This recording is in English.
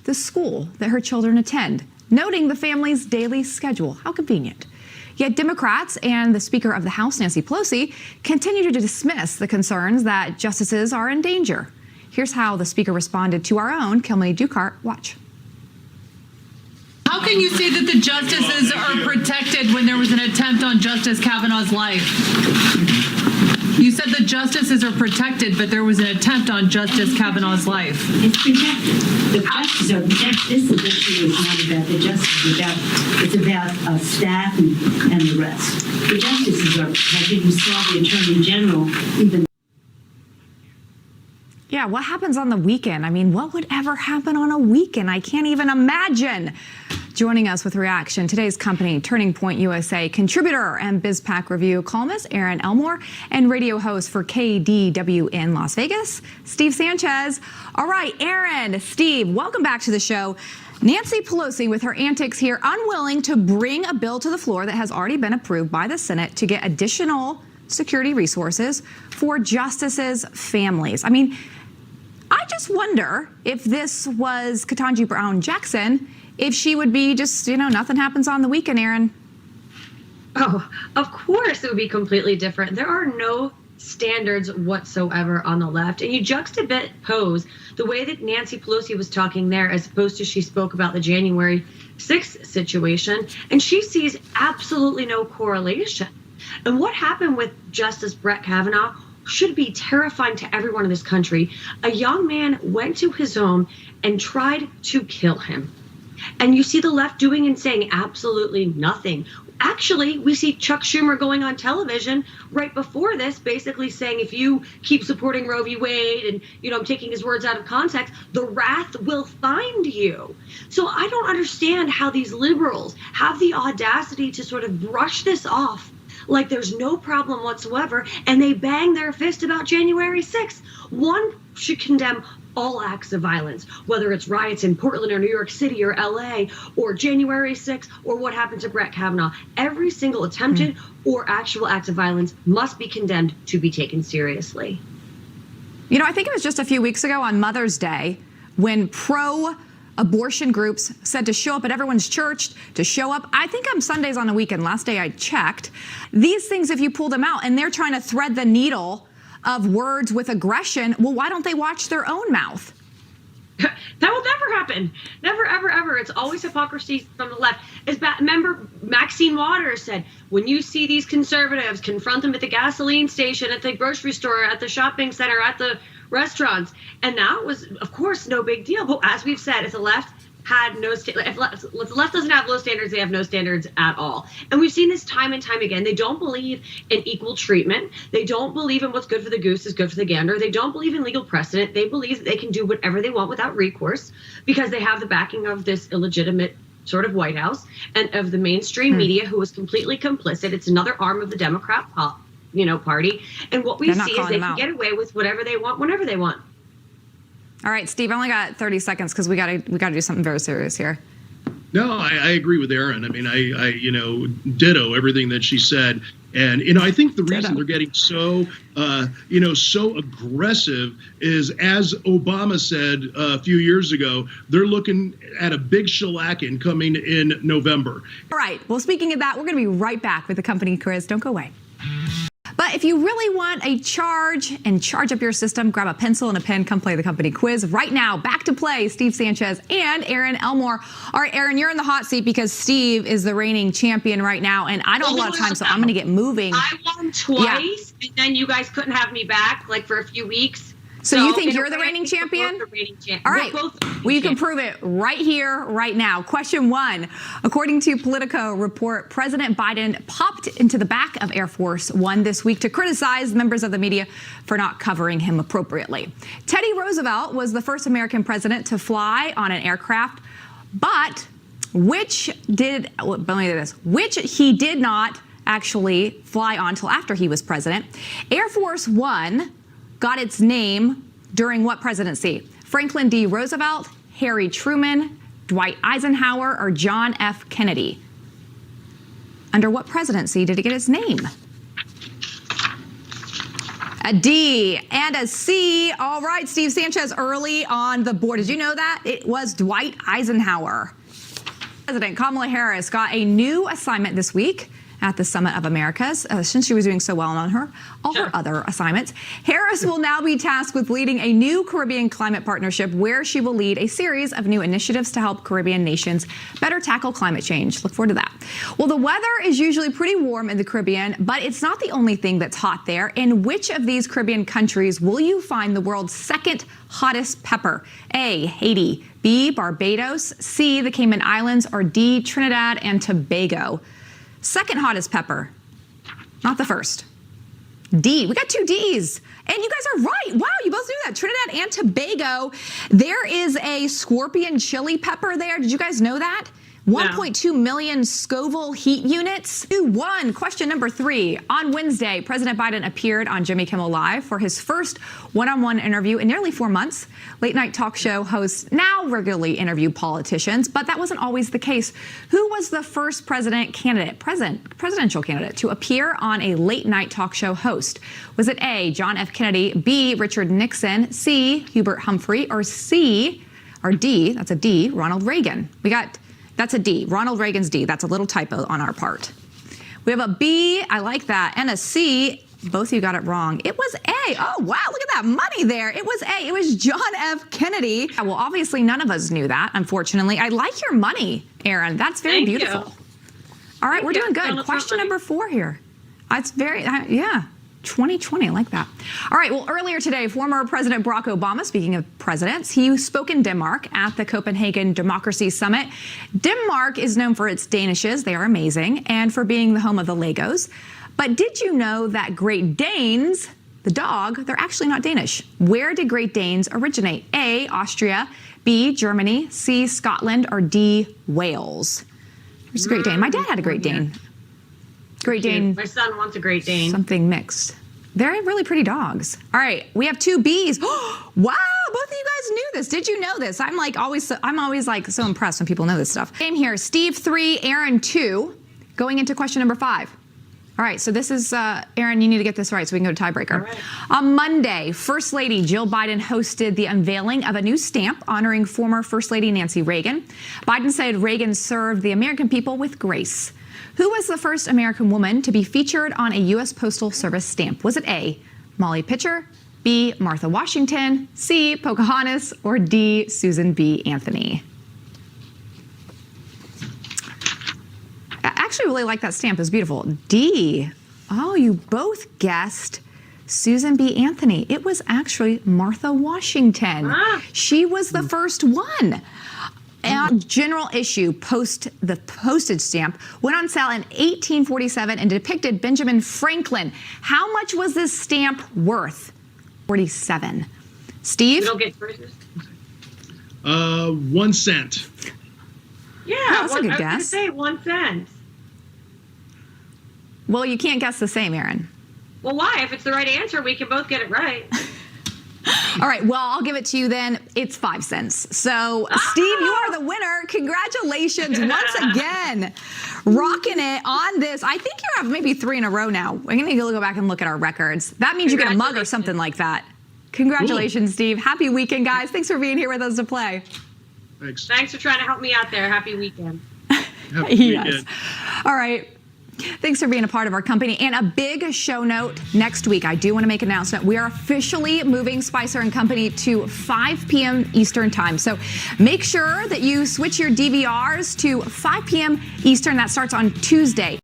the school that her children attend, noting the family's daily schedule. How convenient. Yet Democrats and the Speaker of the House, Nancy Pelosi, continue to dismiss the concerns that justices are in danger. Here's how the Speaker responded to our own Kelly Dukart. Watch. How can you say that the justices are protected when there was an attempt on Justice Kavanaugh's life? You said the justices are protected, but there was an attempt on Justice Kavanaugh's life. It's protected. The justices are protected. This issue is not about the justices. It's about staff and the rest. The justices are protected. You saw the Attorney General even. Yeah, what happens on the weekend? I mean, what would ever happen on a weekend? I can't even imagine. Joining us with reaction, today's company, Turning Point USA contributor and BizPac Review columnist Erin Elmore, and radio host for KDW in Las Vegas, Steve Sanchez. All right, Erin, Steve, welcome back to the show. Nancy Pelosi, with her antics here, unwilling to bring a bill to the floor that has already been approved by the Senate to get additional security resources for justices' families. I mean, I just wonder if this was Ketanji Brown Jackson, if she would be just, nothing happens on the weekend, Erin. Oh, of course it would be completely different. There are no standards whatsoever on the left. And you juxtapose the way that Nancy Pelosi was talking there as opposed to she spoke about the January 6th situation, and she sees absolutely no correlation. And what happened with Justice Brett Kavanaugh should be terrifying to everyone in this country. A young man went to his home and tried to kill him. And you see the left doing and saying absolutely nothing. Actually, we see Chuck Schumer going on television right before this, basically saying if you keep supporting Roe v. Wade and, I'm taking his words out of context, the wrath will find you. So I don't understand how these liberals have the audacity to sort of brush this off like there's no problem whatsoever, and they bang their fist about January 6th. One should condemn all acts of violence, whether it's riots in Portland or New York City or LA or January 6th or what happened to Brett Kavanaugh. Every single attempted or actual act of violence must be condemned to be taken seriously. I think it was just a few weeks ago on Mother's Day when pro-abortion groups said to show up at everyone's church, to show up. I think on Sundays on the weekend, last day I checked. These things, if you pull them out and they're trying to thread the needle of words with aggression, well, why don't they watch their own mouth? That will never happen. Never, ever, ever. It's always hypocrisy from the left. Remember, Maxine Waters said, when you see these conservatives, confront them at the gasoline station, at the grocery store, at the shopping center, at the restaurants. And that was, of course, no big deal. But as we've said, if the left had no, if the left doesn't have low standards, they have no standards at all. And we've seen this time and time again. They don't believe in equal treatment. They don't believe in what's good for the goose is good for the gander. They don't believe in legal precedent. They believe that they can do whatever they want without recourse because they have the backing of this illegitimate sort of White House and of the mainstream media who is completely complicit. It's another arm of the Democrat party. And what we see is they can get away with whatever they want, whenever they want. All right, Steve, I only got 30 seconds because we got to do something very serious here. No, I agree with Erin. I mean, I ditto everything that she said. And, I think the reason they're getting so, so aggressive is, as Obama said a few years ago, they're looking at a big shellacking coming in November. All right. Well, speaking of that, we're going to be right back with the company quiz. Don't go away. But if you really want a charge and charge up your system, grab a pencil and a pen, come play the company quiz right now. Back to play, Steve Sanchez and Erin Elmore. All right, Erin, you're in the hot seat because Steve is the reigning champion right now, and I don't have a lot of time, so I'm going to get moving. I won twice, and then you guys couldn't have me back, for a few weeks. So you think you're the reigning champion? All right. Well, you can prove it right here, right now. Question 1. According to Politico report, President Biden popped into the back of Air Force One this week to criticize members of the media for not covering him appropriately. Teddy Roosevelt was the first American president to fly on an aircraft, but which he did not actually fly on until after he was president. Air Force One got its name during what presidency? Franklin D. Roosevelt, Harry Truman, Dwight Eisenhower, or John F. Kennedy? Under what presidency did it get its name? A D and a C. All right, Steve Sanchez early on the board. Did you know that? It was Dwight Eisenhower. President Kamala Harris got a new assignment this week at the Summit of Americas, since she was doing so well on her other assignments. Harris will now be tasked with leading a new Caribbean climate partnership where she will lead a series of new initiatives to help Caribbean nations better tackle climate change. Look forward to that. Well, the weather is usually pretty warm in the Caribbean, but it's not the only thing that's hot there. In which of these Caribbean countries will you find the world's second hottest pepper? A, Haiti, B, Barbados, C, the Cayman Islands, or D, Trinidad and Tobago? Second hottest pepper, not the first. D, we got 2 Ds. And you guys are right. Wow, you both knew that. Trinidad and Tobago. There is a scorpion chili pepper there. Did you guys know that? 1.2 million Scoville heat units. 2-1. Question number 3. On Wednesday, President Biden appeared on Jimmy Kimmel Live for his first one-on-one interview in nearly 4 months. Late night talk show hosts now regularly interview politicians, but that wasn't always the case. Who was the first presidential candidate to appear on a late night talk show host? Was it A, John F. Kennedy, B, Richard Nixon, C, Hubert Humphrey, or D, that's a D, Ronald Reagan? That's a D. Ronald Reagan's D. That's a little typo on our part. We have a B, I like that, and a C. Both of you got it wrong. It was A. Oh, wow, look at that money there. It was A. It was John F. Kennedy. Well, obviously, none of us knew that, unfortunately. I like your money, Erin. That's very beautiful. All right, we're doing good. Question number 4 here. It's very, yeah. 2020, I like that. All right, well, earlier today, former President Barack Obama, speaking of presidents, he spoke in Denmark at the Copenhagen Democracy Summit. Denmark is known for its Danishes, they are amazing, and for being the home of the Legos. But did you know that Great Danes, the dog, they're actually not Danish? Where did Great Danes originate? A, Austria, B, Germany, C, Scotland, or D, Wales? Here's a Great Dane. My dad had a Great Dane. Great Dane. My son wants a Great Dane. Something mixed. They're really pretty dogs. All right, we have 2 Bs. Wow, both of you guys knew this. Did you know this? I'm always like so impressed when people know this stuff. Same here. Steve 3, Erin 2. Going into question number 5. All right, so this is, Erin, you need to get this right so we can go to tiebreaker. All right. On Monday, First Lady Jill Biden hosted the unveiling of a new stamp honoring former First Lady Nancy Reagan. Biden said Reagan served the American people with grace. Who was the first American woman to be featured on a U.S. Postal Service stamp? Was it A, Molly Pitcher, B, Martha Washington, C, Pocahontas, or D, Susan B. Anthony? I actually really like that stamp. It's beautiful. D. Oh, you both guessed Susan B. Anthony. It was actually Martha Washington. She was the first one. And general issue the postage stamp went on sale in 1847 and depicted Benjamin Franklin. How much was this stamp worth? 47. Steve? You don't get choices? 1 cent. Yeah, that's a good guess. I was going to say 1 cent. Well, you can't guess the same, Erin. Well, why? If it's the right answer, we can both get it right. All right, well, I'll give it to you then. It's 5 cents. So, Steve, you are the winner. Congratulations once again. Rocking it on this. I think you have maybe 3 in a row now. We're going to go back and look at our records. That means you get a mug or something like that. Congratulations, Steve. Happy weekend, guys. Thanks for being here with us to play. Thanks. Thanks for trying to help me out there. Happy weekend. Happy weekend. All right. Thanks for being a part of our company. And a big show note next week. I do want to make an announcement. We are officially moving Spicer & Company to 5 p.m. Eastern time. So make sure that you switch your DVRs to 5 p.m. Eastern. That starts on Tuesday.